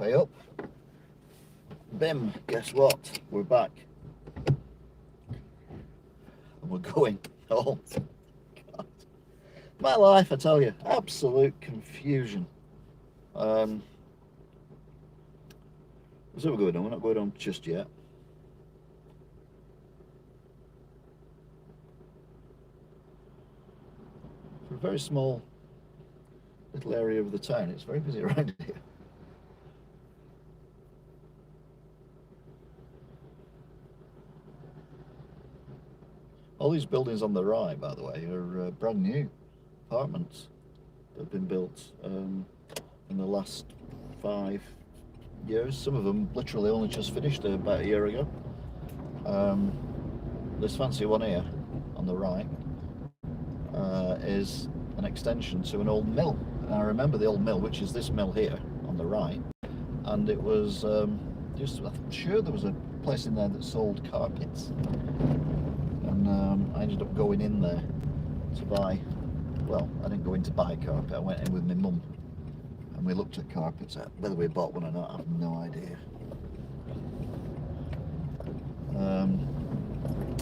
Hey up. Bim, guess what? We're back. And we're going. Oh, God. My life, I tell you, absolute confusion. So we're going on. We're not going on just yet. For a very small little area of the town, it's very busy around here. All these buildings on the right, by the way, are brand new apartments that have been built in the last 5 years. Some of them literally only just finished about a year ago. This fancy one here on the right is an extension to an old mill. And I remember the old mill, which is this mill here on the right, and it was I'm sure there was a place in there that sold carpets, and I ended up going in there to buy, well, I didn't go in to buy a carpet, I went in with my mum and we looked at carpets. Whether we bought one or not, I have no idea.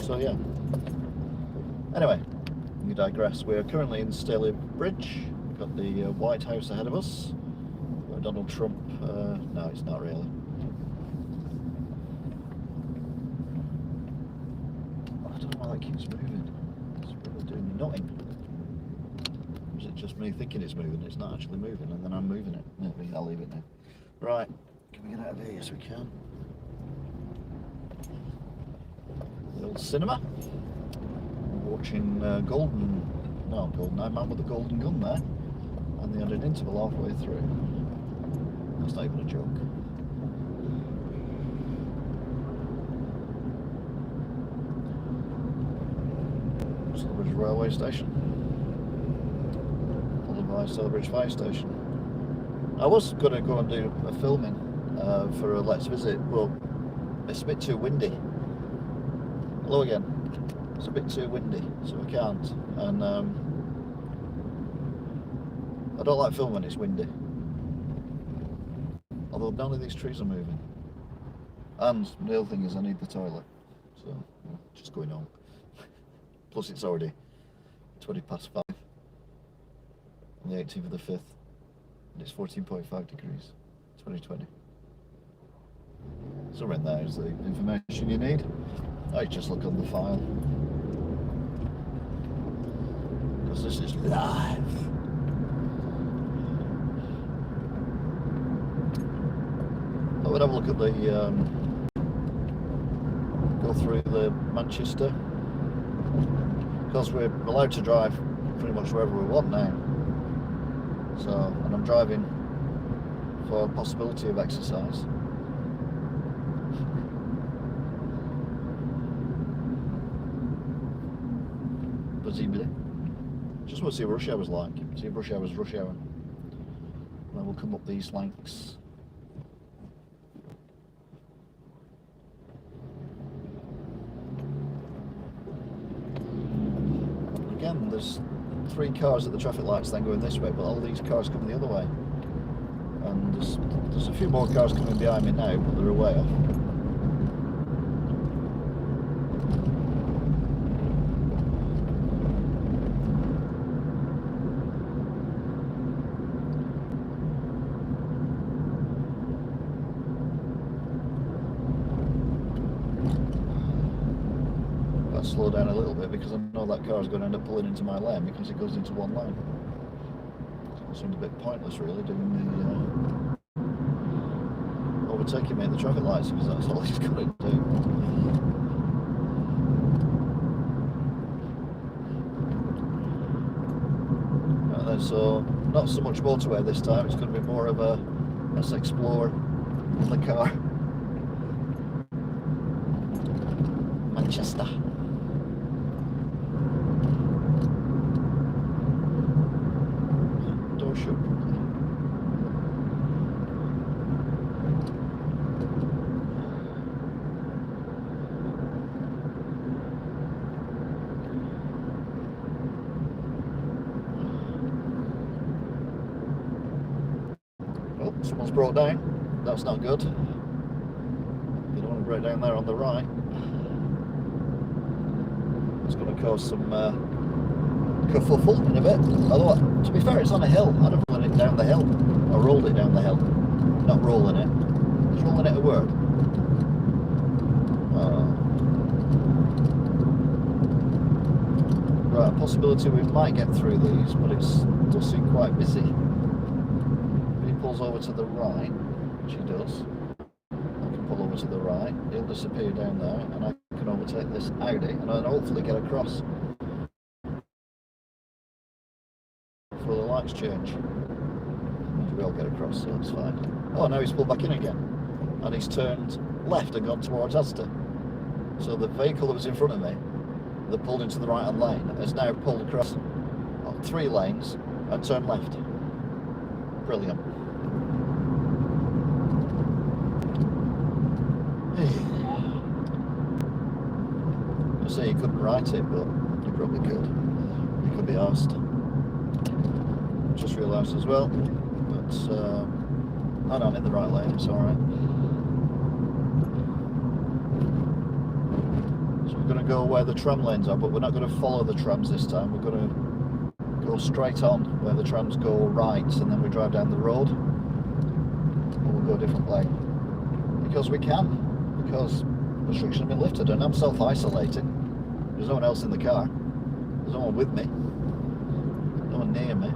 So yeah, anyway, we digress. We're currently in Staley Bridge. We've got the White House ahead of us, where Donald Trump, no, it's not really. I don't know why that keeps moving. It's really doing nothing. Or is it just me thinking it's moving? It's not actually moving, and then I'm moving it. Maybe I'll leave it now. Right, can we get out of here? Yes, we can. The old cinema. We're watching Goldeneye, Man with the Golden Gun there, and they had an interval halfway through. That's not even a joke. Stalybridge Railway Station, followed by Stalybridge Fire Station. I was going to go and do a filming for a Let's Visit, but it's a bit too windy. Hello again. It's a bit too windy, so I can't. And I don't like filming when it's windy. Although none of these trees are moving. And the other thing is I need the toilet. So, just going on. Plus it's already 5 on the 18th of the 5th. And it's 14.5 degrees. 2020. So right there is the information you need. I just look on the file. Because this is live. I would have a look at the go through the Manchester, because we're allowed to drive pretty much wherever we want now. So, and I'm driving for a possibility of exercise. Presumably. Just want to see what rush hour's like. See if rush hour's rush hour. And then we'll come up these flanks. Again, there's 3 cars at the traffic lights then going this way, but all these cars coming the other way. And there's a few more cars coming behind me now, but they're way off. Slow down a little bit because I know that car is going to end up pulling into my lane because it goes into one lane. So it seems a bit pointless really doing the overtaking me at the traffic lights, because that's all he's got to do. And then so not so much motorway this time, it's going to be more of a let's explore in the car. Manchester. Oh, someone's brought down. That's not good. You don't want to break down there on the right. It's going to cause some kerfuffle in a bit. Although, to be fair, it's on a hill. I'd have run it down the hill. Or rolled it down the hill. Not rolling it. Is rolling it a word? Right, a possibility we might get through these, but it does seem quite busy. If he pulls over to the right, which he does, I can pull over to the right, he'll disappear down there, and I can overtake this Audi, and I'll hopefully get across before the lights change. Maybe we'll get across, so that's fine. Oh, now he's pulled back in again, and he's turned left and gone towards Asda. So the vehicle that was in front of me, that pulled into the right-hand lane, has now pulled across 3 lanes and turned left. Brilliant. I say you couldn't write it, but you probably could. You could be asked. Just realised as well, but oh no, I'm in the right lane, it's alright. So we're going to go where the tram lanes are, but we're not going to follow the trams this time. We're going to go straight on where the trams go right, and then we drive down the road, or we'll go a different way. Because we can, because restrictions have been lifted, and I'm self-isolating. There's no one else in the car. There's no one with me. No one near me.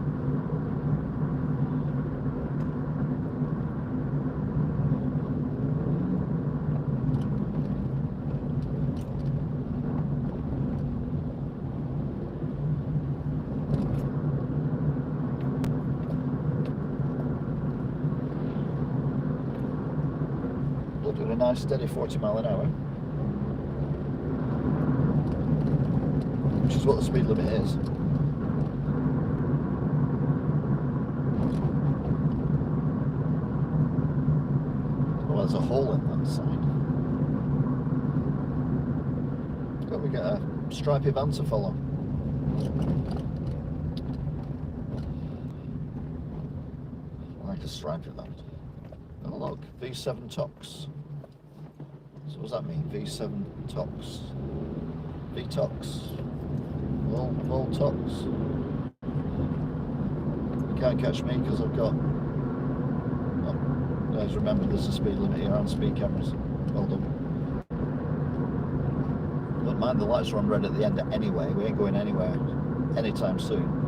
Doing a nice steady 40 mile an hour, which is what the speed limit is. Well, there's a hole in that side. Got we get a stripy van to follow. I like a stripy van. Oh look, V7 Tox. So what does that mean? V7 Tox. V-Tox. Vol Tox. You can't catch me because I've got... Oh, guys, remember there's a speed limit here on speed cameras. Well done. Don't mind, the lights are on red at the end anyway. We ain't going anywhere anytime soon.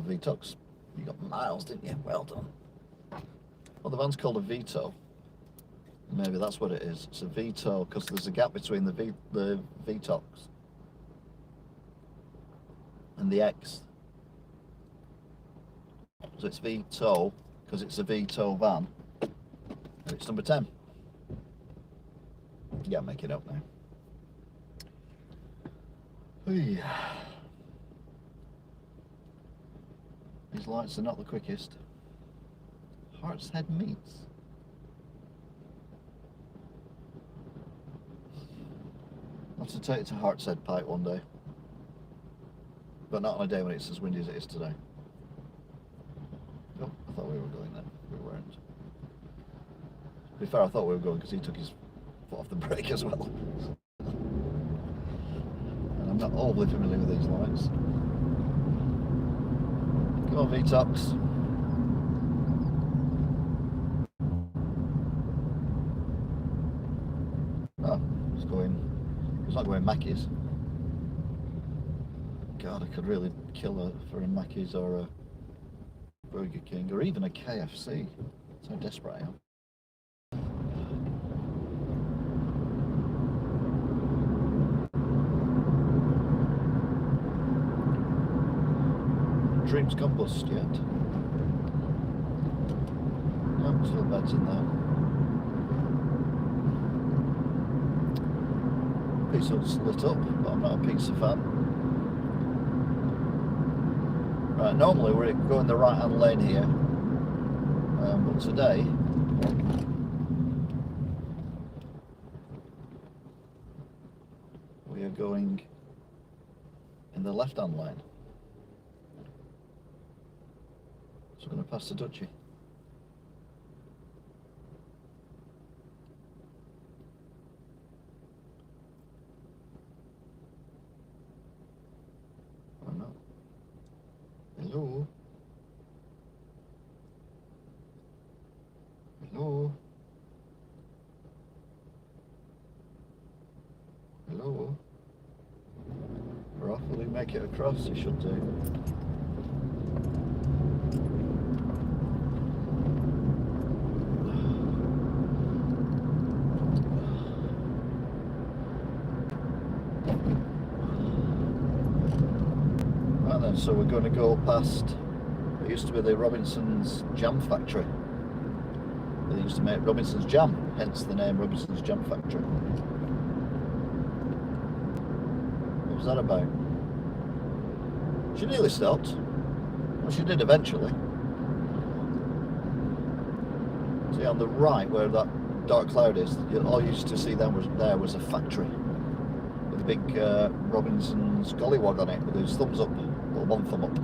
V-Tox. You got miles, didn't you? Well done. Well, the van's called a Vito. Maybe that's what it is. It's a Vito because there's a gap between the V-Tox and the X. So it's Vito because it's a Vito van. And it's number 10. Yeah, make it up now. Hey. These lights are not the quickest. Harts Head Meats. I'll have to take it to Harts Head Pike one day. But not on a day when it's as windy as it is today. Oh, I thought we were going then. We weren't. To be fair, I thought we were going because he took his foot off the brake as well. And I'm not overly familiar with these lights. Come on, V-Tox. Oh, it's not going Mackey's. God, I could really kill her for a Mackey's or a Burger King or even a KFC. That's how desperate I am. Dreams gone bust yet? No, still beds in there. pizza Hut's lit up, but I'm not a pizza fan. Right, normally we're going the right hand lane here, but today we are going in the left hand lane. So we're going to pass the Duchy. Or not. Hello? Hello? Hello? Or hopefully make it across, you should do. Right then, so we're going to go past, it used to be the Robinson's Jam Factory. They used to make Robinson's Jam, hence the name Robinson's Jam Factory. What was that about? She nearly stopped. Well, she did eventually. See, on the right where that dark cloud is, all you used to see then was a factory with a big Robinson's gollywog on it with his thumbs up, or one thumb up.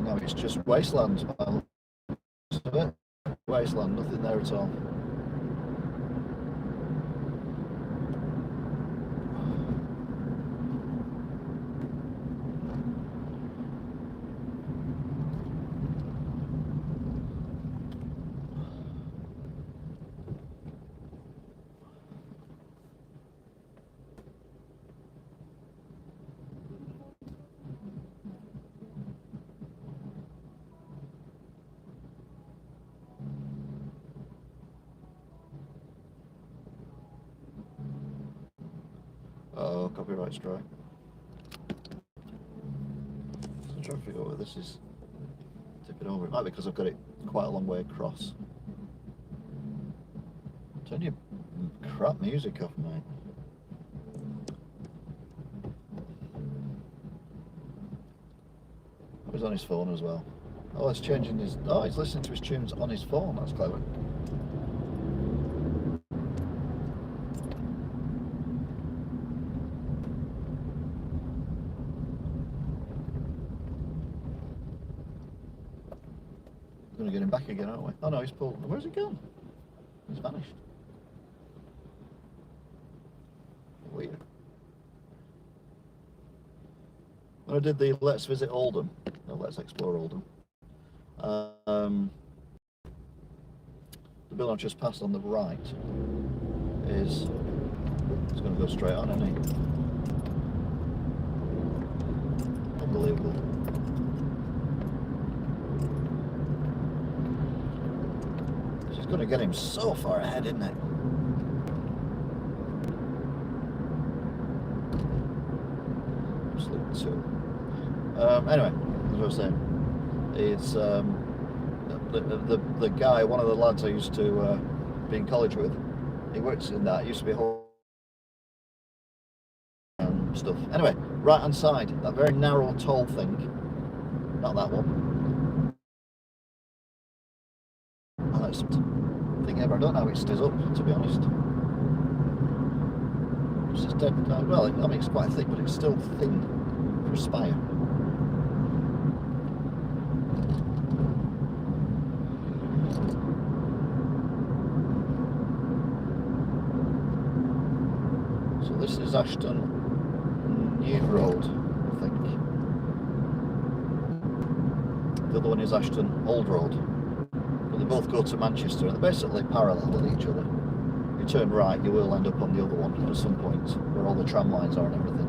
Now it's just wasteland by the looks of it. Wasteland, nothing there at all. Oh, copyright strike. So I'm trying to figure out where this is tipping over. It might be because I've got it quite a long way across. Turn your crap music off, mate. He's on his phone as well. Oh, he's changing his... Oh, he's listening to his tunes on his phone. That's clever. We're going to get him back again, aren't we? Oh no, he's pulled. Where's he gone? He's vanished. Weird. When I did the Let's Visit Oldham, no, Let's Explore Oldham, the building I've just passed on the right is, it's going to go straight on, isn't he? Unbelievable. She's going to get him so far ahead, isn't it? Absolute tool. Anyway, as I was saying, it's the guy, one of the lads I used to be in college with. He works in that. It used to be whole stuff. Anyway, right hand side, that very narrow, tall thing. Not that one. Oh, that's thing ever. I don't know how it stays up, to be honest. It's just dead. Well, I mean, it's quite thick, but it's still thin for a spire. So this is Ashton New Road, I think. The other one is Ashton Old Road. But they both go to Manchester and they're basically parallel with each other. If you turn right, you will end up on the other one at some point, where all the tram lines are and everything.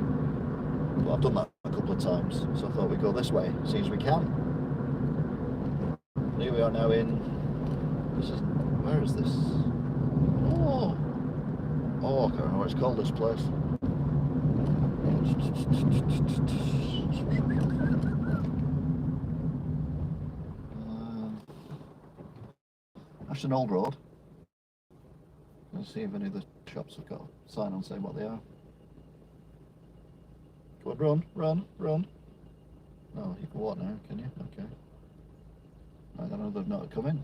But I've done that a couple of times, so I thought we'd go this way, as soon as we can. And here we are now in... This is... Where is this? Oh! Oh, I can't remember what it's called, this place. Ashton Old Road. Let's see if any of the shops have got a sign on saying what they are. Go on, run, run, run. No, you can walk now, can you? Okay. I don't know, they've not come in.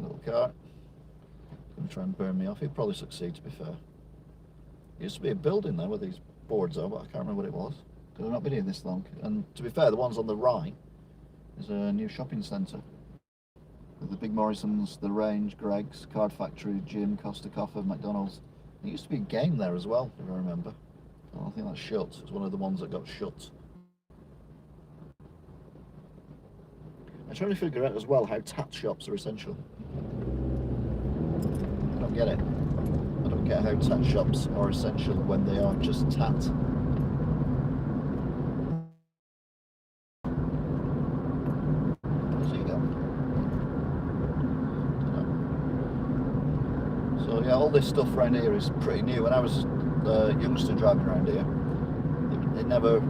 A little car. Gonna try and burn me off. He'd probably succeed, to be fair. There used to be a building there where these boards are, but I can't remember what it was. Because I've not been here this long. And to be fair, the ones on the right is a new shopping centre. With the big Morrisons, the Range, Greggs, Card Factory, Gym, Costa Coffee, McDonald's. There used to be a game there as well, if I remember. I think that's shut. It's one of the ones that got shut. I'm trying to figure out as well how tat shops are essential. I don't get it. I don't get how tat shops are essential when they are just tat. Where's he going? So yeah, all this stuff around here is pretty new. When I was a youngster driving around here, it never, a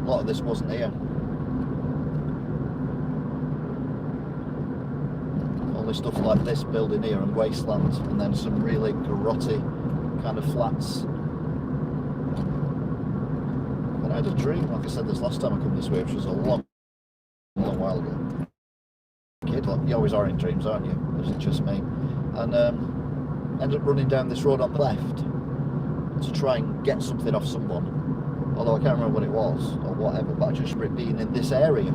lot of this wasn't here. Stuff like this building here and wasteland, and then some really grotty kind of flats. But I had a dream, like I said this last time I come this way, which was a long while ago. Kid, you always are in dreams, aren't you? Is it just me? And ended up running down this road on the left to try and get something off someone. Although I can't remember what it was or whatever, but I just remember being in this area.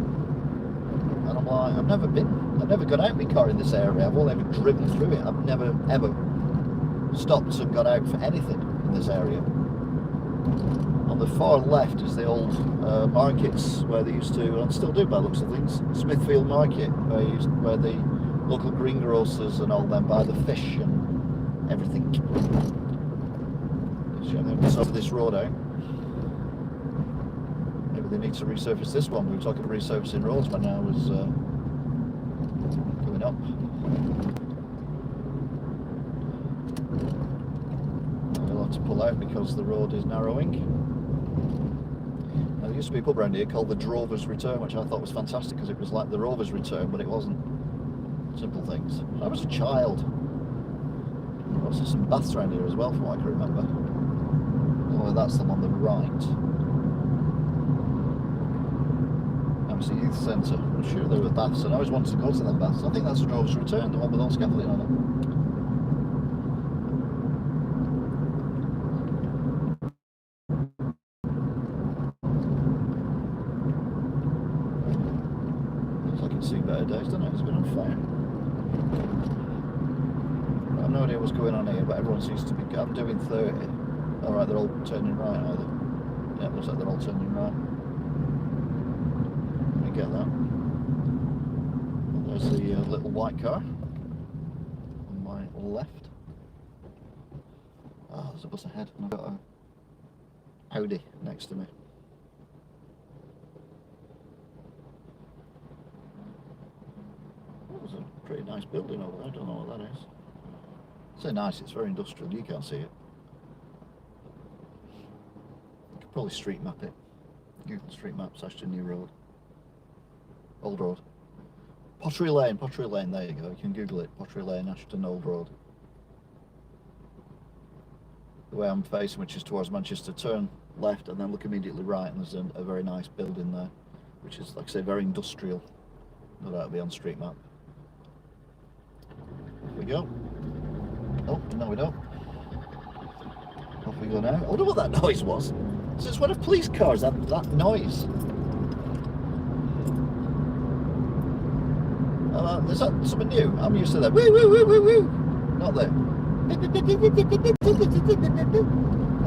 And I'm like, I've never got out my car in this area. I've only ever driven through it. I've never ever stopped and got out for anything in this area. On the far left is the old markets where they used to, and still do by the looks of things, Smithfield Market, where the local greengrocers and all them buy the fish and everything. So over this road out. They need to resurface this one. We were talking about resurfacing roads when I was going up. We'll have to pull out because the road is narrowing. Now, there used to be a pub around here called the Drover's Return, which I thought was fantastic because it was like the Rover's Return, but it wasn't. Simple things. When I was a child, there was also some baths around here as well, from what I can remember. Oh, that's the one on the right. Youth Centre. I'm sure there were baths, and I always wanted to go to them baths. I think that's the Drover's Return, the one with all scaffolding on it. Looks like it's seen better days, doesn't it? It's been on fire. I have no idea what's going on here, but everyone seems to be. I'm doing 30. Alright, they're all turning right, are they? Yeah, it looks like they're all turning right. Get that. And there's the little white car on my left. Ah, there's a bus ahead, and I've got a Audi next to me. That was a pretty nice building over there. I don't know what that is. I say nice, it's very industrial. You can't see it. You could probably street map it. Google Street Maps, Ashton New Road. Old Road. Pottery Lane, there you go. You can Google it. Pottery Lane, Ashton Old Road. The way I'm facing, which is towards Manchester, turn left and then look immediately right, and there's a very nice building there, which is, like I say, very industrial. No doubt it'll be on street map. Here we go. Oh, no we don't. Off we go now. I wonder what that noise was. Since when have police cars had that noise? Is that something new? I'm used to that. Woo, woo, woo, woo, woo. Not there. I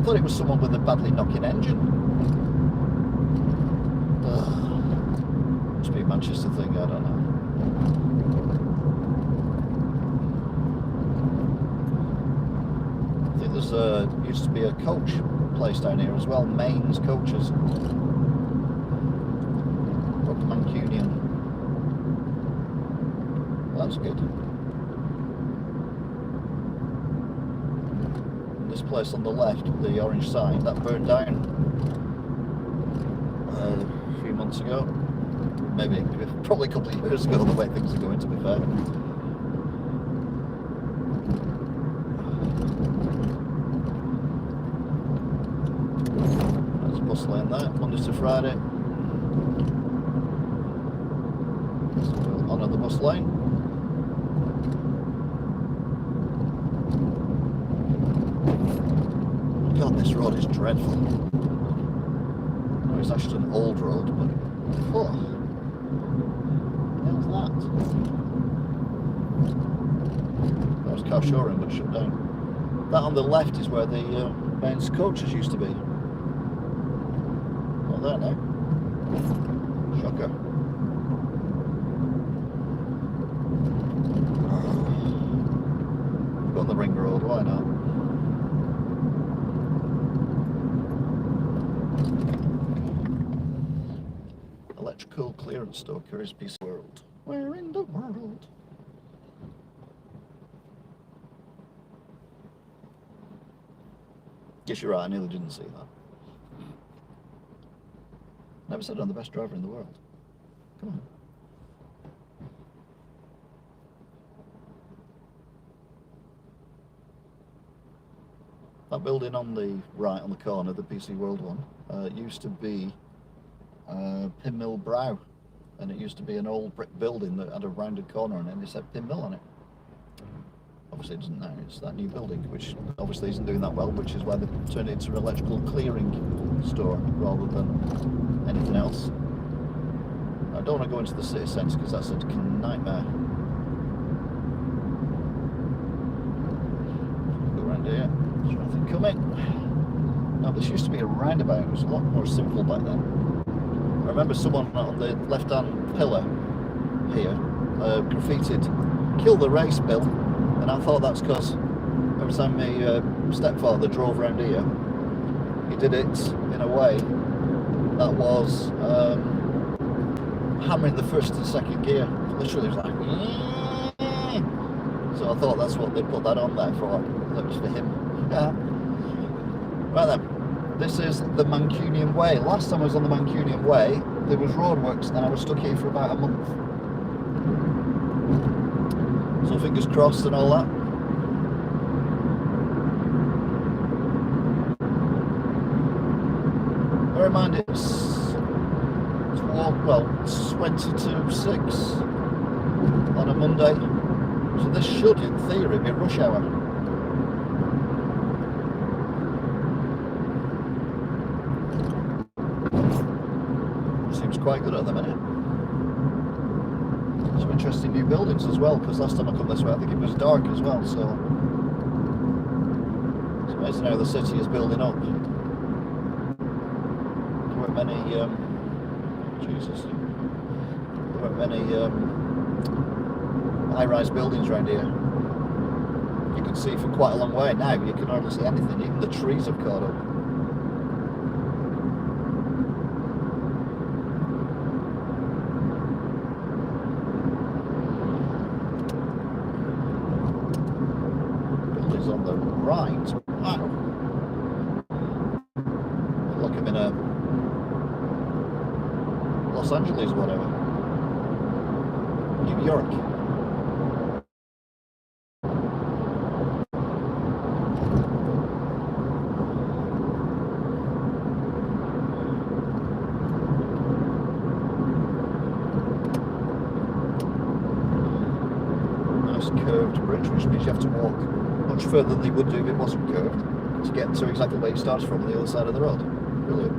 thought it was someone with a badly knocking engine. Must be a Manchester thing, I don't know. I think there's used to be a coach place down here as well, Maine's Coaches. Proper Mancunian. That's good. And this place on the left, the orange sign, that burned down a few months ago. Maybe probably a couple of years ago, the way things are going, to be fair. bus lane there, Monday to Friday. So we'll honour the bus lane. God, this road is dreadful. No, it's actually an old road, but oh, how's that? That was car showroom, but shut down. That on the left is where the men's coaches used to be. Not there now. Shocker. Go on the ring road, why not? Electrical clearance store, Curious Piece of World. Where in the world? Guess you're right, I nearly didn't see that. Never said I'm the best driver in the world. Come on. That building on the right, on the corner, the PC World one, used to be Pinmill Brow, and it used to be an old brick building that had a rounded corner and it said Pinmill on it. Obviously it doesn't now, it's that new building, which obviously isn't doing that well, which is why they've turned it into an electrical clearing store rather than anything else. I don't want to go into the city centre because that's a nightmare. Go around here, there's nothing coming. Now this used to be a roundabout, it was a lot more simple back then. I remember someone on the left hand pillar here graffitied, "Kill the race, Bill." And I thought that's because every time my stepfather drove around here, he did it in a way that was hammering the first and second gear. Literally, it was like, so I thought that's what they put that on there for. That was for him. Yeah. Right then, this is the Mancunian Way. Last time I was on the Mancunian Way, there was roadworks, and I was stuck here for about a month. So fingers crossed and all that. Bear in mind it's 20 to 6 on a Monday. So this should, in theory, be rush hour. Seems quite good at the minute. Some interesting new buildings as well, because last time I come this way I think it was dark as well, so it's amazing how the city is building up. There weren't many there weren't many high-rise buildings around here. You can see for quite a long way. Now you can hardly see anything, even the trees have caught up. On the right. Wow. Look, I'm in Los Angeles or whatever. New York. Nice curved bridge, which means you have to walk much further than they would do if it wasn't curved to get to exactly where you started from on the other side of the road. Brilliant.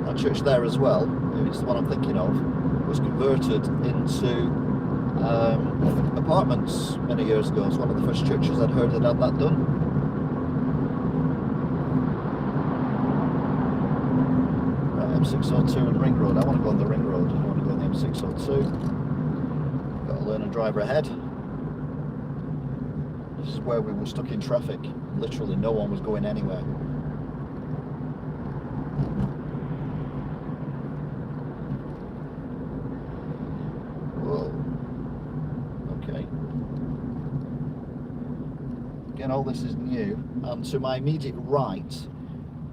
That church there as well, it's the one I'm thinking of, was converted into apartments many years ago. It's one of the first churches I'd heard that had that done. Right, M602 and Ring Road. I want to go on the Ring Road, I don't want to go on the M602. Got to learn and drive ahead. This is where we were stuck in traffic. Literally no one was going anywhere. Whoa. Okay. Again, all this is new. And to my immediate right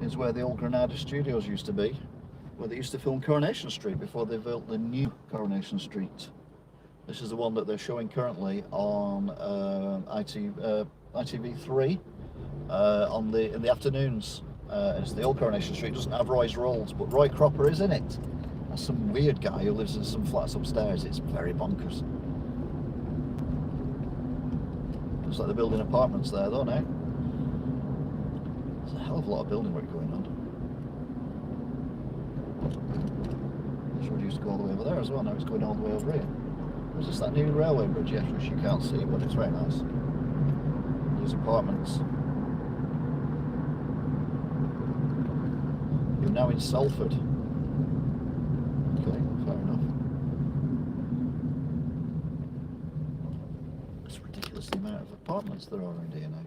is where the old Granada Studios used to be, where they used to film Coronation Street before they built the new Coronation Street. This is the one that they're showing currently on ITV3 in the afternoons. It's the old Coronation Street. It doesn't have Roy's Rolls, but Roy Cropper is in it. That's some weird guy who lives in some flats upstairs. It's very bonkers. Looks like they're building apartments there though now. There's a hell of a lot of building work going on. This road used to go all the way over there as well. Now it's going all the way over here. Is this that new railway bridge? Yes, which you can't see, but it's very nice. These apartments. You're now in Salford. Okay, fair enough. It's ridiculous the amount of apartments there are around here now.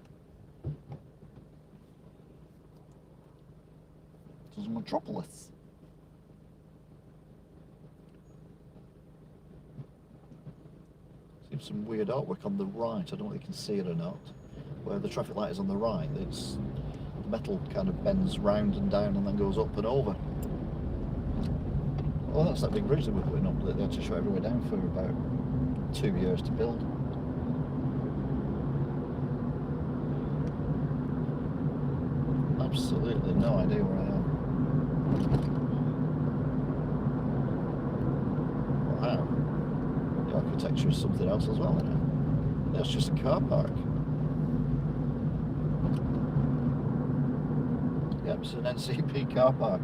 It's a metropolis. Seems some weird artwork on the right. I don't know if you can see it or not. Where the traffic light is on the right, it's the metal kind of bends round and down and then goes up and over. Oh, that's that big bridge that we're putting up that they had to shut everywhere down for about 2 years to build. Absolutely no idea where I am. Wow. The architecture is something else as well, isn't it? That's just a car park. Yep, it's an NCP car park.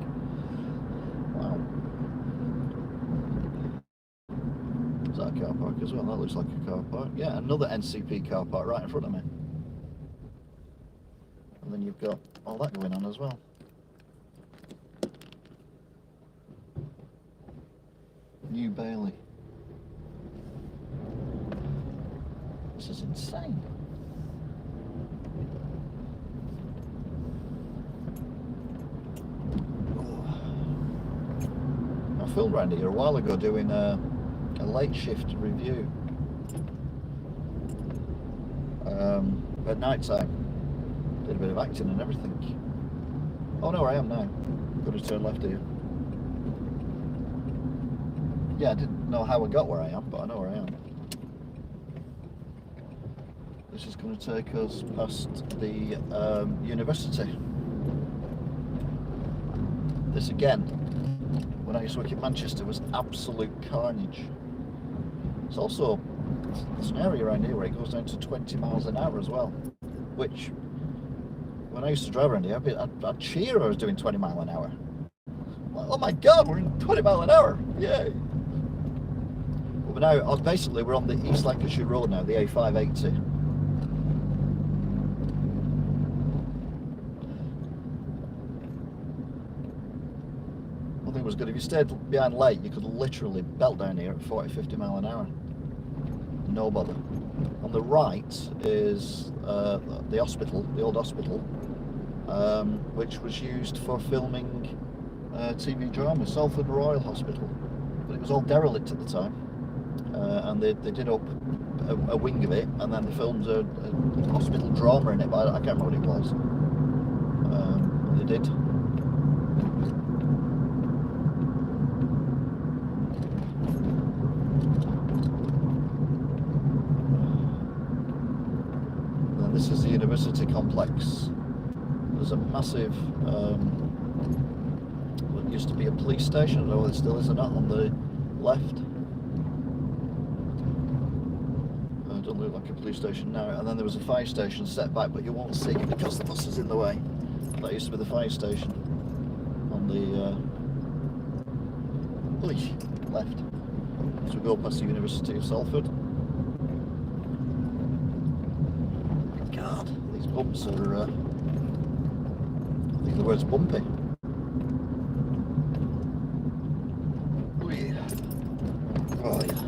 Wow. Is that a car park as well? That looks like a car park. Yeah, another NCP car park right in front of me. And then you've got all that going on as well. New Bailey. This is insane. I filmed around here a while ago doing a late shift review at night time. Did a bit of acting and everything. Oh, no, I am now. Got to turn left here. Yeah, I didn't know how I got where I am, but I know where I am. This is going to take us past the university. This again, when I used to work in Manchester, was absolute carnage. It's also, there's an area around here where it goes down to 20 miles an hour as well, which, when I used to drive around here, I'd cheer I was doing 20 mile an hour. Like, oh my God, we're in 20 mile an hour, yay! But now, basically, we're on the East Lancashire Road now, the A580. One thing was good, if you stayed behind late, you could literally belt down here at 40, 50 mile an hour. No bother. On the right is the hospital, the old hospital, which was used for filming TV drama, Salford Royal Hospital. But it was all derelict at the time. And they did up a wing of it, and then they filmed a hospital drama in it, but I can't remember what it was. But they did. And this is the university complex. There's a massive, what used to be a police station, I don't know whether it still is or not, on the left. Doesn't look like a police station now. And then there was a fire station set back, but you won't see it because the bus is in the way. That used to be the fire station on the left. So we go past the University of Salford. God, these bumps are, I think the word's bumpy. Oh yeah.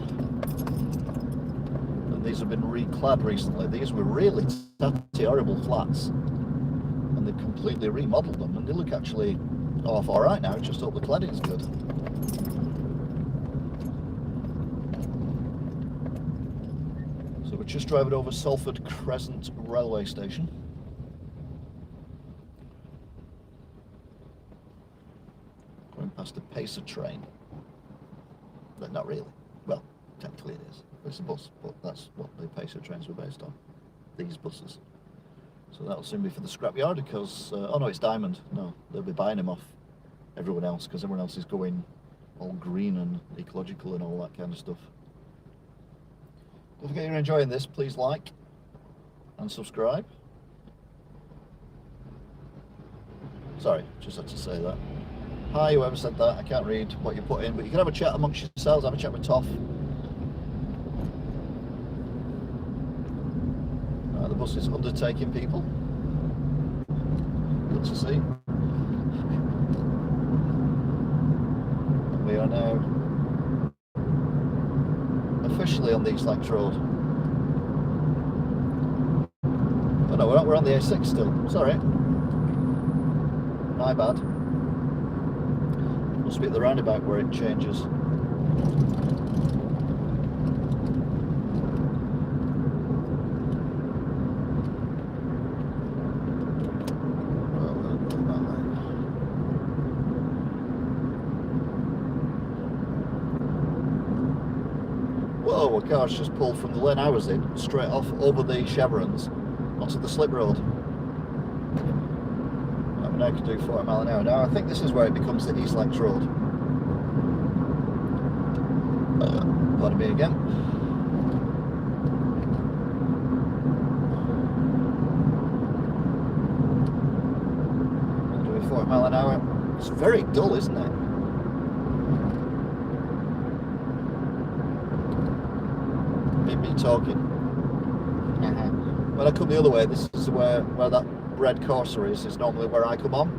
These have been reclad recently. These were really tatty, horrible flats, and they've completely remodeled them, and they look actually off all right now. Just hope the cladding's good. So we're just driving over Salford Crescent railway station. Going past a Pacer train, but not really. Well, technically it is. It's a bus, but that's what the Pacer trains were based on. These buses. So that'll soon be for the scrapyard because, oh no, it's Diamond. No, they'll be buying him off everyone else because everyone else is going all green and ecological and all that kind of stuff. Don't forget you're enjoying this, please like and subscribe. Sorry, just had to say that. Hi, whoever said that, I can't read what you put in, but you can have a chat amongst yourselves, have a chat with Toff. Right, the bus is undertaking people. Good to see. And we are now officially on the East Lancs Road. Oh no, we're on the A6 still, sorry. My bad. Must be at the roundabout where it changes. Whoa, a car's just pulled from the lane I was in, straight off over the chevrons onto the slip road. I could do 40 mile an hour. Now I think this is where it becomes the East Lancs Road. Pardon me again. I'm doing 40 mile an hour. It's very dull, isn't it? Me talking. When I come the other way, this is where that red Corsa is normally where I come on.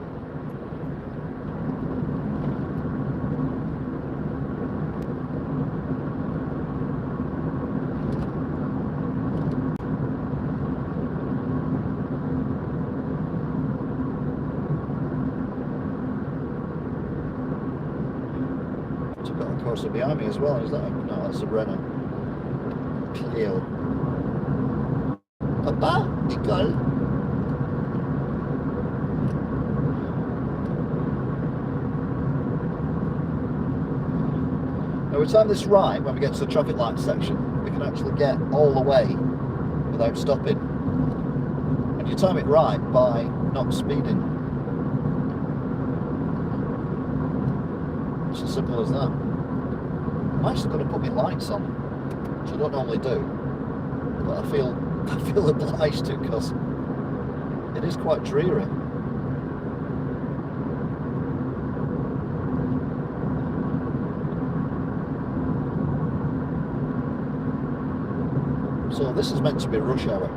It's got a Corsa behind me as well, is that? No, that's a Renault Clio. Papa, Nicole. Now we time this right when we get to the traffic light section, we can actually get all the way without stopping. And you time it right by not speeding. It's as simple as that. I'm actually going to put my lights on, which I don't normally do, but I feel obliged to because it is quite dreary. So this is meant to be rush hour.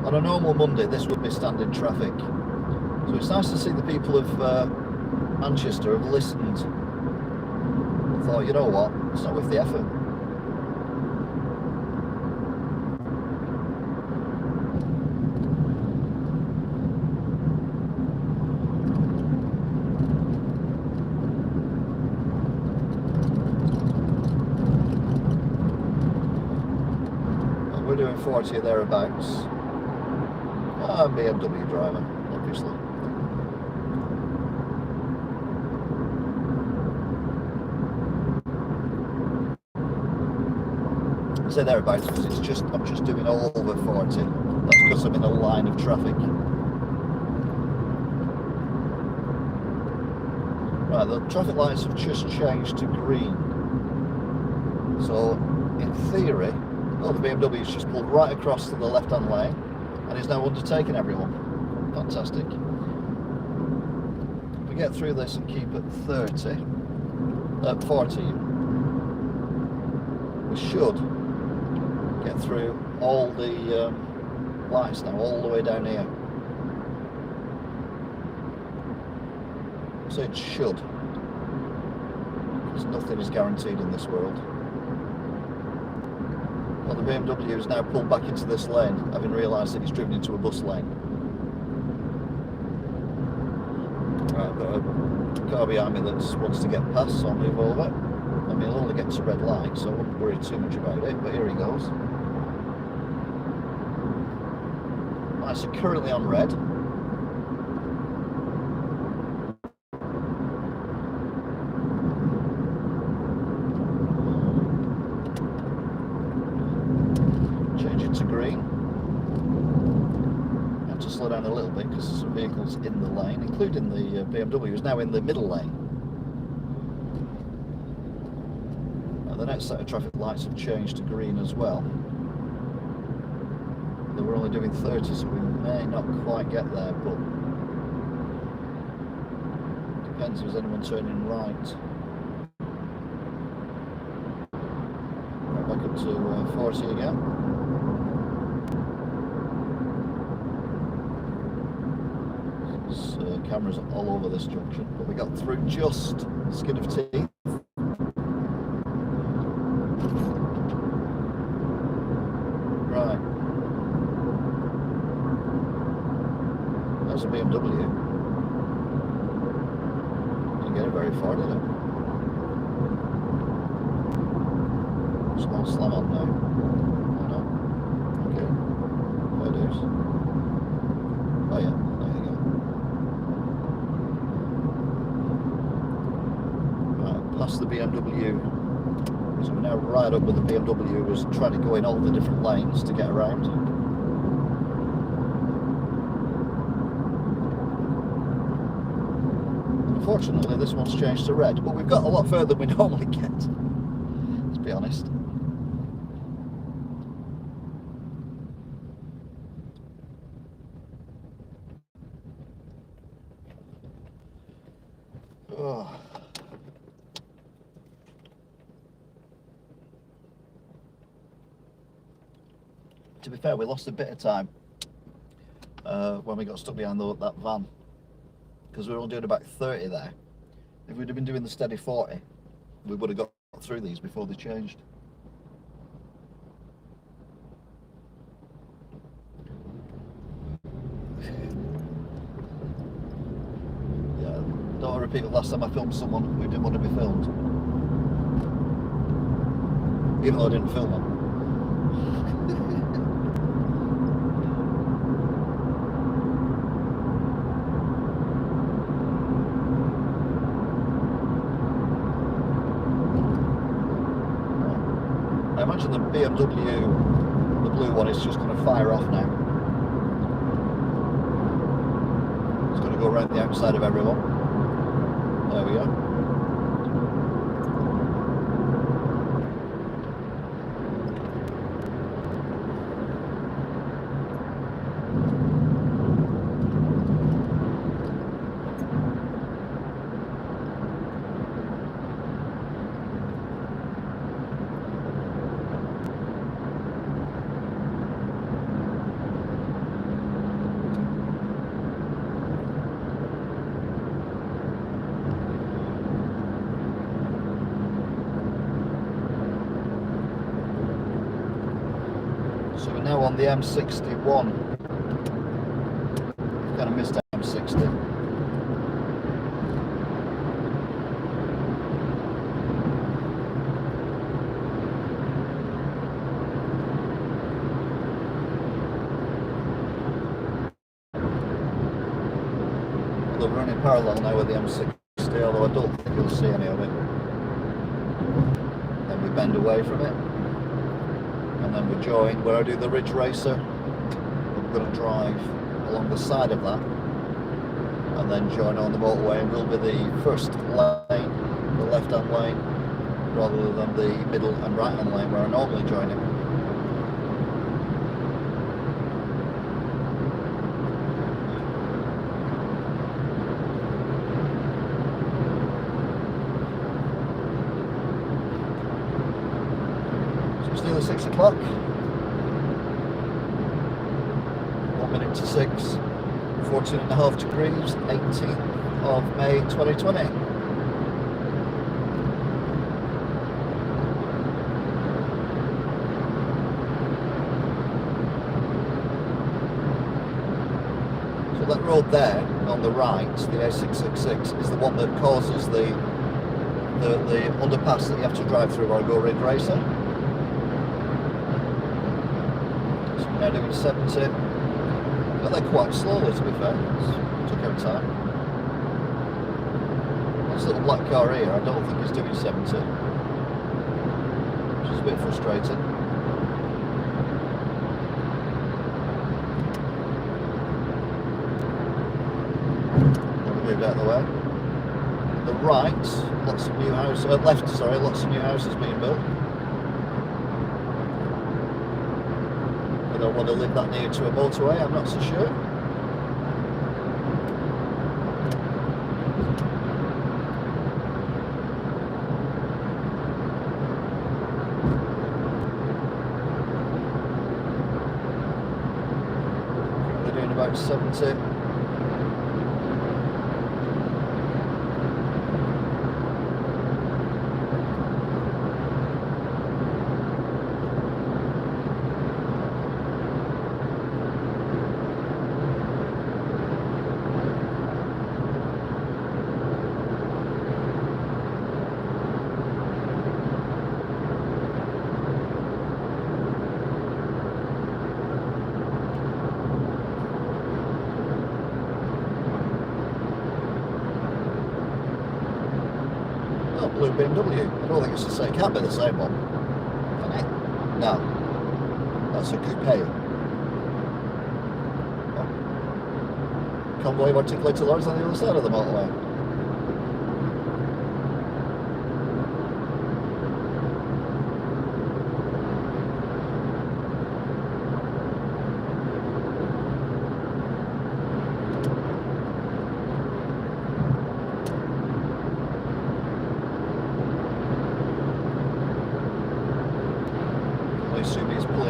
On a normal Monday this would be standing traffic. So it's nice to see the people of Manchester have listened and thought, you know what, it's not worth the effort. We're doing 40 or thereabouts. I'm a BMW driver, obviously. I say thereabouts because I'm just doing over 40. That's because I'm in a line of traffic. Right, the traffic lights have just changed to green. So, in theory, the BMW's just pulled right across to the left-hand lane and is now undertaking everyone. Fantastic. If we get through this and keep at 40, we should get through all the lights now, all the way down here. So it should, because nothing is guaranteed in this world. Well, the BMW has now pulled back into this lane, having realised that he's driven into a bus lane. Right, I've got a car behind me that wants to get past, so I'll move over. I mean, he'll only get to red light, so I won't worry too much about it, but here he goes. Lights are currently on red. slow down a little bit because there's some vehicles in the lane, including the BMW is now in the middle lane. And the next set of traffic lights have changed to green as well. They were only doing 30, so we may not quite get there, but depends if there's anyone turning right. Right back up to 40 again. There's cameras all over this junction, but we got through just skin of teeth. Right. That's a BMW. Didn't get it very far, did it? Small slam on now. Oh no. Okay. Fair dues. Oh yeah, there you go. Right, past the BMW. So we're now right up with the BMW, was trying to go in all the different lanes to get around. Unfortunately, this one's changed to red, but we've got a lot further than we normally get, let's be honest. Oh. To be fair, we lost a bit of time when we got stuck behind that van, because we were only doing about 30 there. If we'd have been doing the steady 40, we would have got through these before they changed. Yeah, don't want to repeat the last time I filmed someone who didn't want to be filmed, even though I didn't film them. I imagine the BMW, the blue one, is just going to fire off now. It's going to go around the outside of everyone. There we go. So we're now on the M61. We've kind of missed M60. Although we're running parallel now with the M60, although I don't think you'll see any of it. Then we bend away from it. And then we join where I do the Ridge Racer. I'm going to drive along the side of that and then join on the motorway, and we'll be the first lane, the left hand lane, rather than the middle and right hand lane where I normally join it. Nearly 6 o'clock, 1 minute to 6, 14.5 degrees, 18th of May 2020. So that road there on the right, the A666, is the one that causes the underpass that you have to drive through or go Ridge Racer. Now doing 70, but they're quite slowly, to be fair. Took our time. This little black car here, I don't think is doing 70, which is a bit frustrating. out of the way. The right, lots of new houses. Left, sorry, lots of new houses being built. I don't want to live that near to a motorway. I'm not so sure. They're doing about 70. Blue BMW. I don't think it's the same. It can't be the same one. Can it? No. That's a coupe. Oh. Convoy of articulated lorries on the other side of the motorway.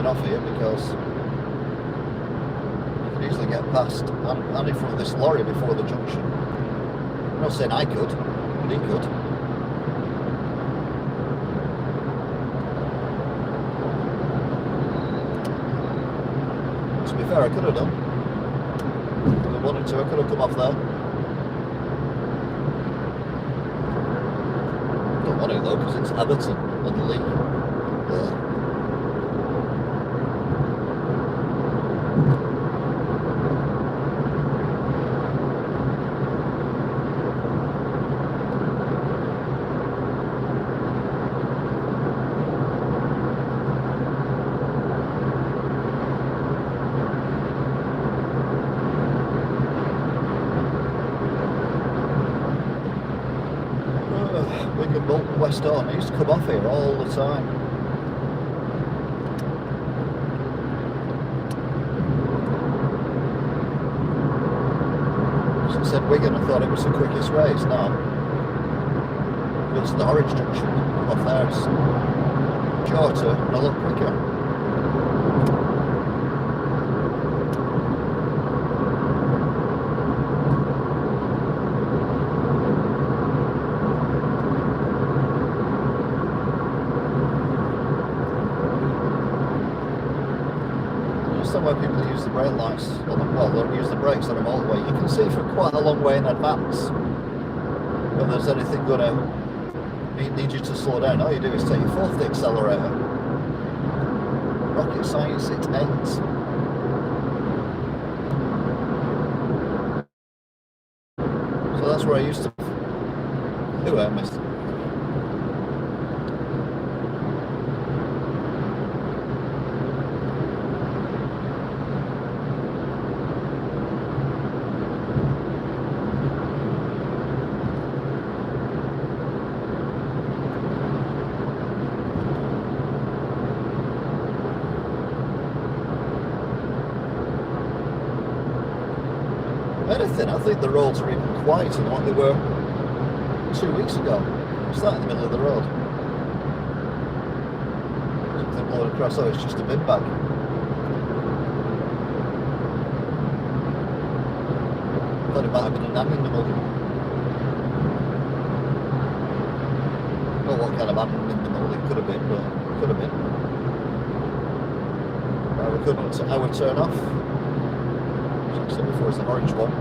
Off here because you can easily get past and in front of this lorry before the junction. I'm not saying I could, but he could. To be fair, I could have done. If I wanted to, I could have come off there. Don't want it though, because it's Everton on the league. Wigan, Bolton, West Horn. I used to come off here all the time. As I said Wigan, I thought it was the quickest way. It's not. It's the Horwich Junction. Come off there, it's shorter and a lot quicker. Where people use the brake lights, well, they'll use the brakes on a motorway. You can see for quite a long way in advance when there's anything going to need you to slow down. All you do is take your foot off the accelerator. Rocket science, it ends. So that's where I used to. Who I missed. Anything, I think the roads are even quieter than what they were 2 weeks ago. It's right in the middle of the road. Something blowing across, oh, it's just a bin bag. I thought it might have been an animal. I don't know what kind of animal it could have been, but it could have been. Right, we're coming to our turn off. As I said before, it's an orange one.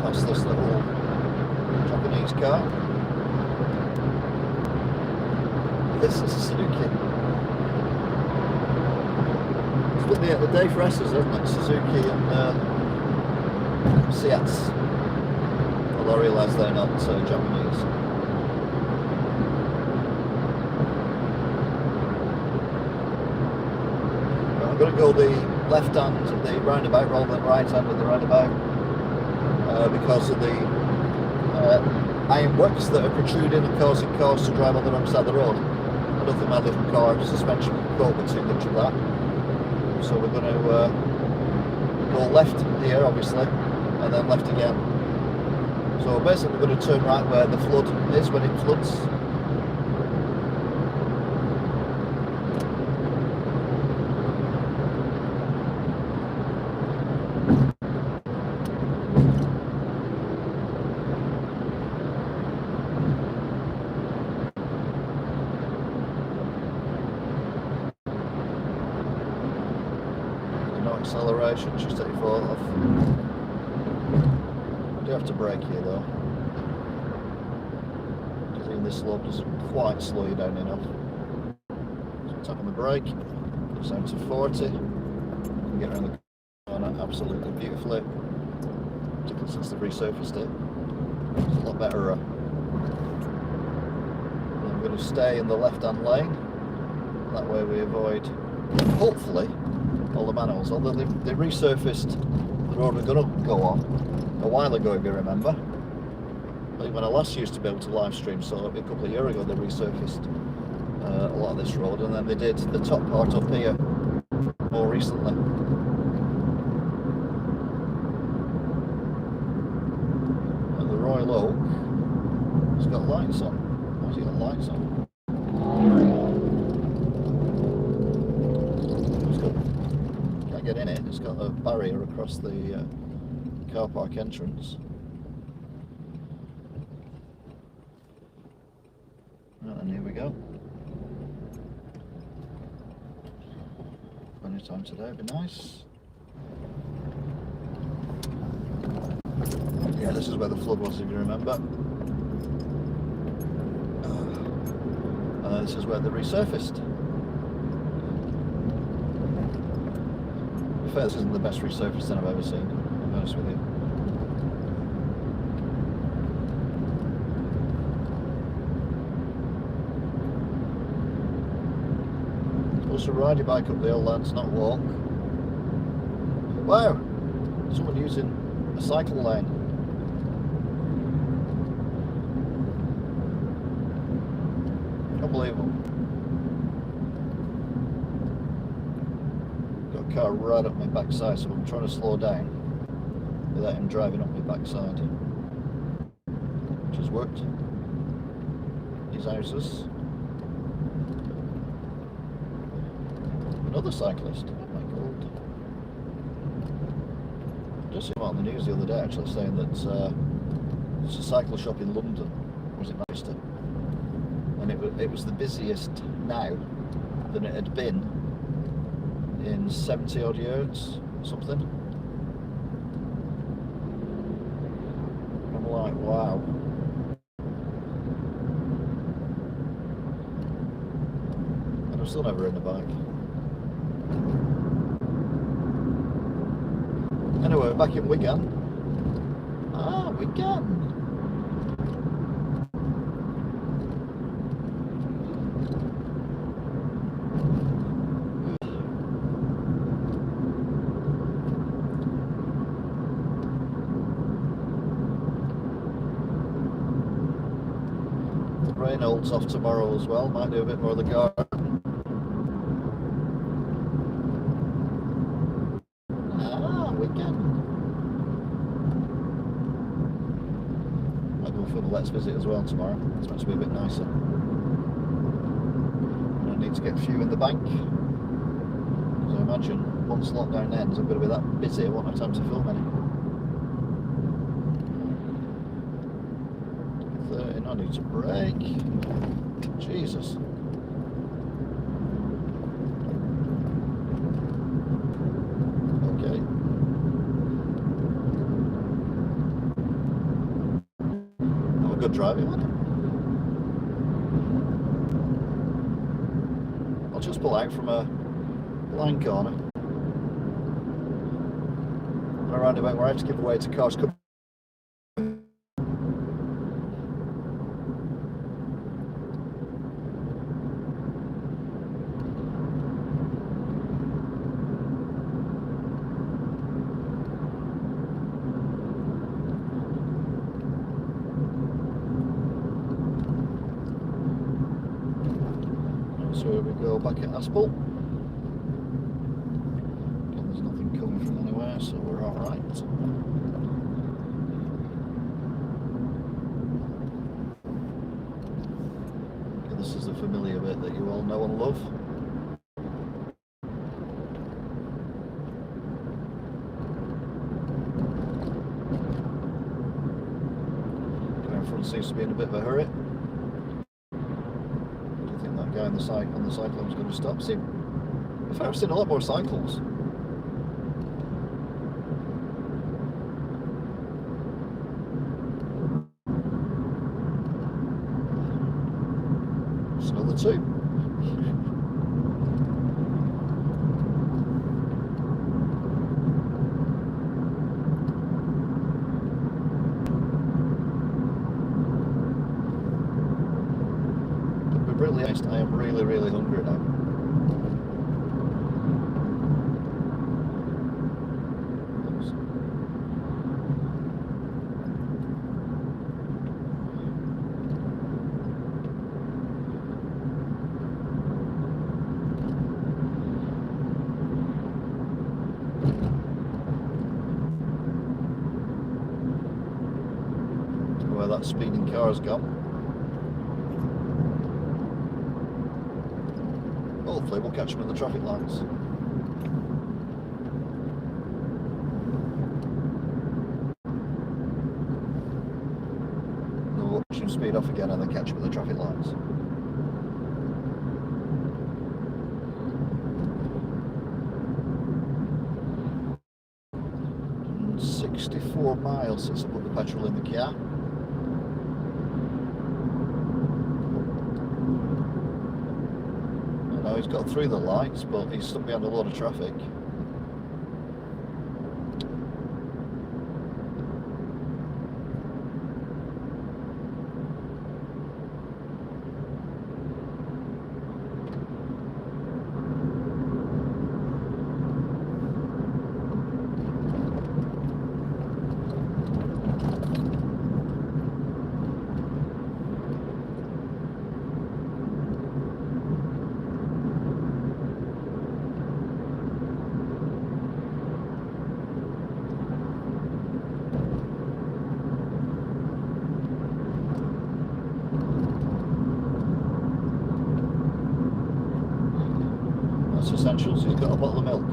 Past this little Japanese car. This is a Suzuki. It's been the day for S's, hasn't it? Suzuki and Seats. Although I realise they're not Japanese. I'm going to go the left hand of the roundabout rather than right hand of the roundabout because of the ironworks that are protruding and causing cars to drive on the wrong side of the road. I don't think my little car suspension can cope with too much of that. So we're going to go left here, obviously, and then left again. So basically we're going to turn right where the flood is when it floods. Acceleration, just take your foot off. I do have to brake here though, because even this slope doesn't quite slow you down enough. So tap on the brake, goes down to 40, and get around the corner absolutely beautifully, particularly since they've resurfaced it. It's a lot better. I'm going to stay in the left hand lane, that way we avoid, hopefully, all the manholes, although they resurfaced the road we're going to go on a while ago, if you remember. I think when I last used to be able to live stream, so a couple of years ago, they resurfaced a lot of this road, and then they did the top part up here more recently. And the Royal Oak has got lights on. Why has it got lights on? Get in it, it's got a barrier across the car park entrance. And here we go. Plenty of time today, it'd be nice. Yeah, this is where the flood was, if you remember. And then this is where they resurfaced. This isn't the best resurfacing I've ever seen, to be honest with you. Also ride your bike up the hill, lads, not walk. Wow! Someone using a cycle lane. Unbelievable. Car right up my backside, so I'm trying to slow down without him driving up my backside, which has worked. These houses. Another cyclist. Oh my god! I just saw on the news the other day actually saying that there's a cycle shop in London, or was it Manchester, and it was the busiest now than it had been in 70 odd years or something. I'm like, wow. And I'm still never ridden a bike. Anyway, back in Wigan. Ah, Wigan! Reynolds off tomorrow as well, might do a bit more of the garden. Ah, weekend. Might go for the Let's Visit as well tomorrow. It's meant to be a bit nicer. And I need to get a few in the bank. Because I imagine once lockdown ends, I'm going to be that busy I won't have time to film any. I need to brake. Jesus. Okay. Have a good drive, man. I'll just pull out from a blind corner. A roundabout where I have to give way to cars coming. So here we go, back at Aspel. Again, there's nothing coming from anywhere, so we're alright. Okay, this is a familiar bit that you all know and love. Guy in front seems to be in a bit of a hurry. Guy on the cycle was going to stop. See, if I've seen a lot more cycles. It's another two. Brutally honest, I am really hungry now. Where that speeding car's gone. Hopefully we'll catch them at the traffic lights. We'll watch him speed off again and then catch him at the traffic lights. 64 miles since I put the petrol in the car. He's got through the lights, but he's stuck behind a lot of traffic. Essentials, he's got a bottle of milk.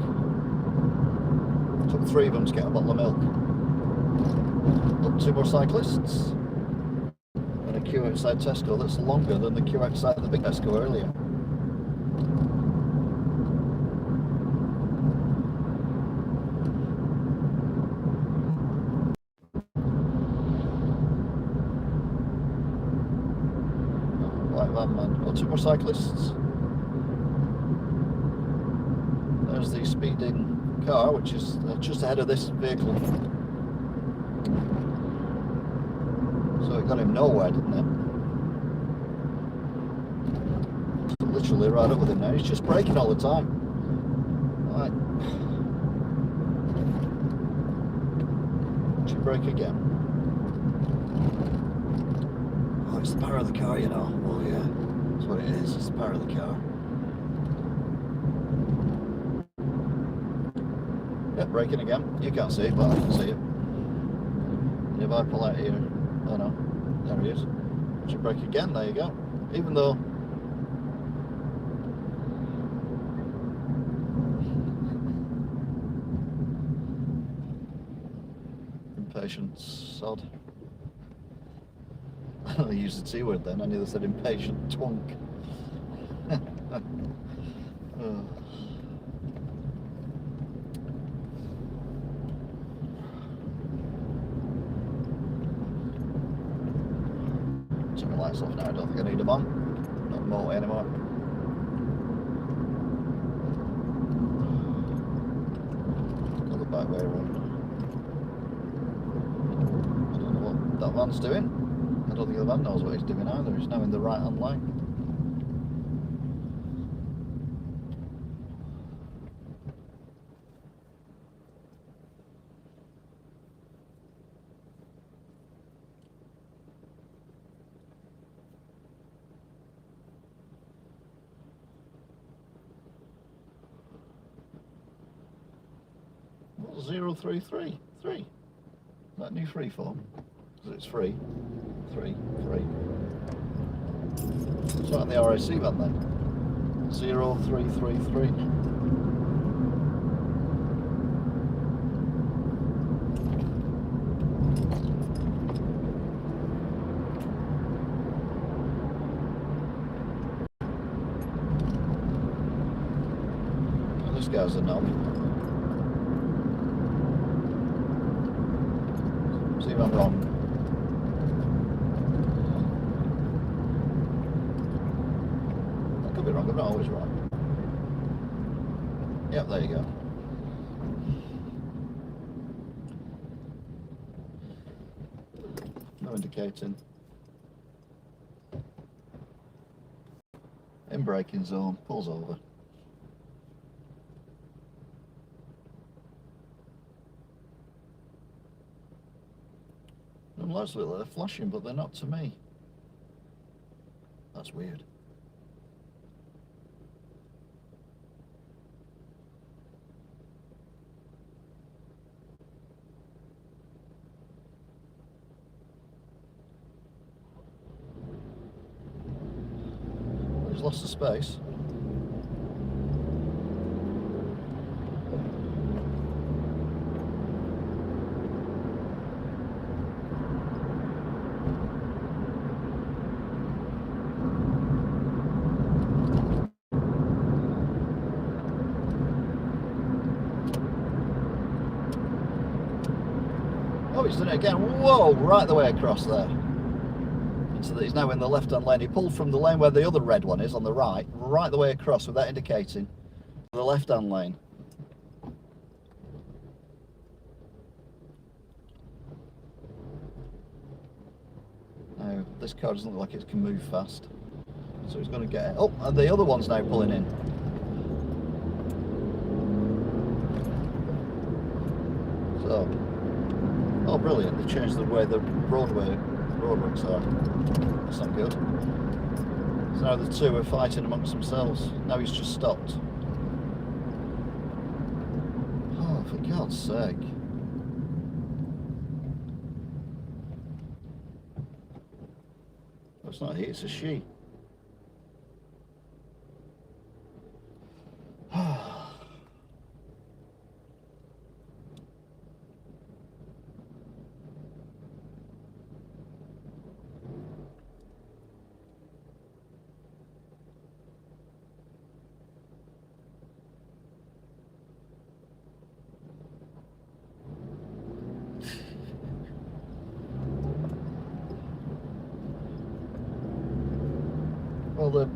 Took 3 of them to get a bottle of milk. Look, 2 more cyclists. And a queue outside Tesco that's longer than the queue outside the big Tesco earlier. White van man. Got 2 more cyclists. There's the speeding car, which is just ahead of this vehicle. So it got him nowhere, didn't it? So literally right up with him now. He's just braking all the time. Right. Should brake again. Oh, it's the power of the car, you know. Oh yeah, that's what it is. It's the power of the car. Yep, braking again. You can't see it, but I can see it. If I pull out here, oh no, there he is. Should brake again, there you go. Even though impatient sod. I used the T word then, I nearly said impatient twunk. Oh. Turn my lights off now, I don't think I need them on. Not motorway anymore. Go the back way around. I don't know what that van's doing. I don't think the van knows what he's doing either. He's now in the right hand lane. 033. 3. That new freeform. Because it's free. 3. It's not in the RAC van then. 0333. This guy's a knob. See if I'm wrong. I could be wrong, I'm not always right. Yep, there you go. No indicating. In braking zone, pulls over. And lights look like they're flashing, but they're not to me. That's weird. He's lost the space. Oh, he's done it again. Whoa, right the way across there. So that he's now in the left-hand lane. He pulled from the lane where the other red one is on the right the way across without indicating the left-hand lane. Now, this car doesn't look like it can move fast. So he's going to get it. Oh, and the other one's now pulling in. So, oh brilliant, they changed the way the roadworks are. That's not good. So now the two are fighting amongst themselves. Now he's just stopped. Oh, for God's sake. Oh, it's not he, it's a she. Well, the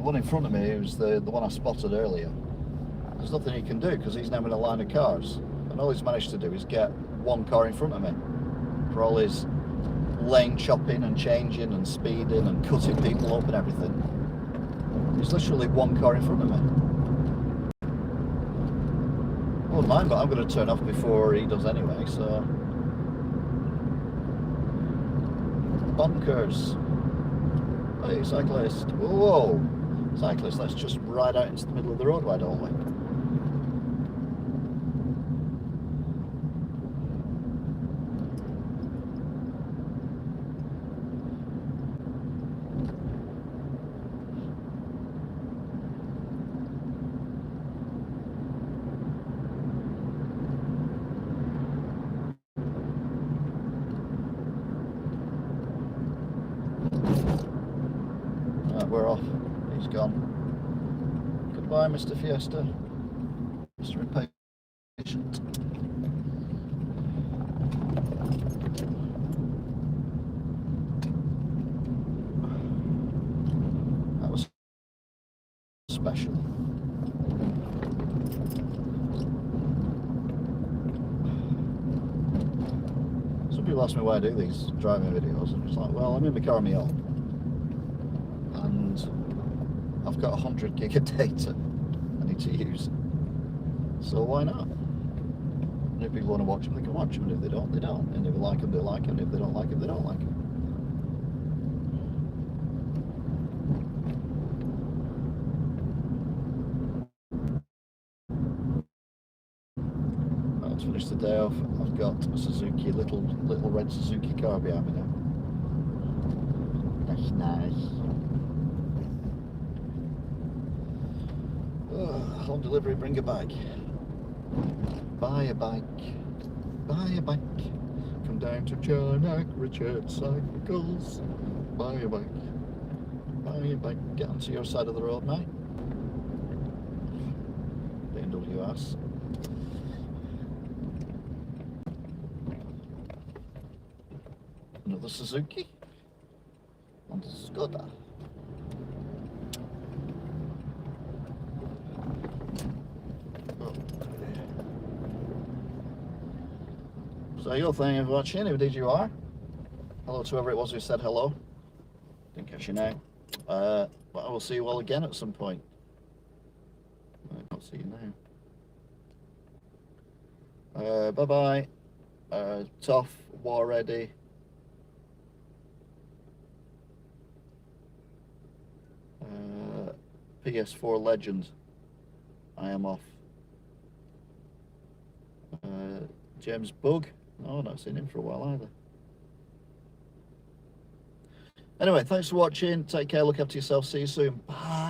one in front of me was the one I spotted earlier. There's nothing he can do because he's now in a line of cars, and all he's managed to do is get one car in front of me for all his lane chopping and changing and speeding and cutting people up and everything. There's literally one car in front of me. I wouldn't mind, but I'm going to turn off before he does anyway, so... Bonkers. Hey, cyclist. Whoa! Cyclist, let's just ride out into the middle of the road, why don't we? We're off. He's gone. Goodbye, Mr. Fiesta. Mr. Impatient. That was special. Some people ask me why I do these driving videos, and it's like, well, I'm in the car on my own. I've got 100 gig of data I need to use, so why not? And if people want to watch them, they can watch them, and if they don't, they don't. And if they like them, they like them, and if they don't like them, they don't like them. got a Suzuki, little red Suzuki car behind me now. That's nice. Home delivery, bring a bag. Buy a bike. Buy a bike. Come down to Charnock, Richard Cycles. Buy a bike. Buy a bike. Get onto your side of the road, mate. BMWs. Another Suzuki. And a Skoda. So you're thanking for watching, indeed you are. Hello to whoever it was who said hello. Didn't catch your name. But I will see you all again at some point. I can't see you now. Bye bye. Tough, war ready. PS4 Legend. I am off. James Bug. Oh, I've not seen him for a while either. Anyway, thanks for watching. Take care. Look after yourself. See you soon. Bye.